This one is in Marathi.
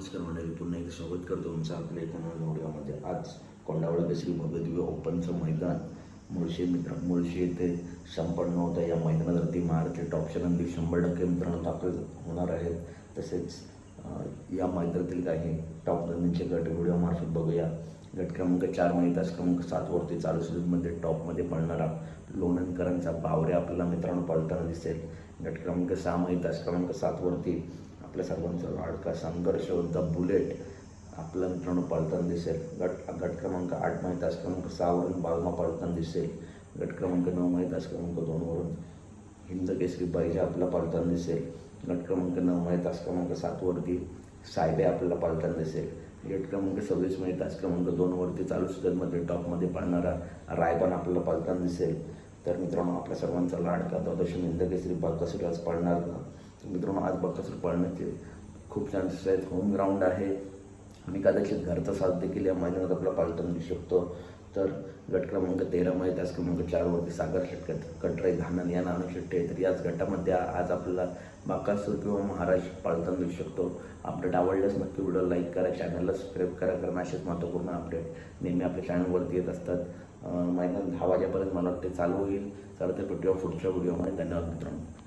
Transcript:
नमस्कार मंडळी, पुन्हा एकदा स्वागत करतो तुमचं आपल्या एका नवीन व्हिडिओमध्ये. आज कोंडावळा केसरी भव्य दिव्य ओपनचं मैदान मुळशी येथे संपन्न होतं. या मैदानावरती महाराष्ट्र टॉपच्या नंदी 100% मित्रांनो दाखल होणार आहेत. तसेच या मैदानातील काही टॉप नंदींचे गट व्हिडिओमार्फत बघूया. गट क्रमांक 4 मध्ये तास क्रमांक 7 वरती चालू सीझनमध्ये टॉपमध्ये पळणारा लोणंदकरांचा बावरे आपल्याला मित्रांनो पळताना दिसेल. गट क्रमांक 6 मध्ये तास क्रमांक 7 वरती आपल्या सर्वांचा लाडका संघर्ष द बुलेट आपल्या मित्रांनो पळताना दिसेल. गट क्रमांक 8 मध्ये तास क्रमांक 6 वरून बालमा पळताना दिसेल. गट क्रमांक 9 मध्ये तास क्रमांक 2 वरून हिंद केसरी पाहिजे आपल्याला पळताना दिसेल. गट क्रमांक 9 मध्ये तास क्रमांक 7 वरती सायबे आपल्याला पळताना दिसेल. गट क्रमांक 26 मध्ये तास क्रमांक 2 वरती चालू सीझनमध्ये टॉपमध्ये पळणारा रायबान आपल्याला पळताना दिसेल. तर मित्रांनो आपल्या सर्वांचा लाडका द्वादश हिंद केसरी बकासूर आज पळणार का? मित्रांनो आज बकासूर पळण्याचे खूप चान्सेस आहेत. होम ग्राउंड आहे आणि कदाचित घरचा साथ देखील या मैदानात आपला पाळताना दिसू शकतो. तर गट क्रमांक 13 मध्ये तास क्रमांक 4 वरती सागर शेटकर कटराई धानन या नाणं शेट्टे. तर याच गटामध्ये आज आपल्याला बकासूर किंवा महाराज पाळताना दिसू शकतो. अपडेट आवडल्यास नक्की व्हिडिओ लाईक करा, चॅनलला सबस्क्राईब करा, कारण असेच महत्त्वपूर्ण अपडेट नेहमी आपल्या चॅनलवरती येत असतात. मैदान 10 वाजेपर्यंत मला वाटते चालू होईल. तर ते भेटूया पुढच्या व्हिडिओमध्ये. धन्यवाद मित्रांनो.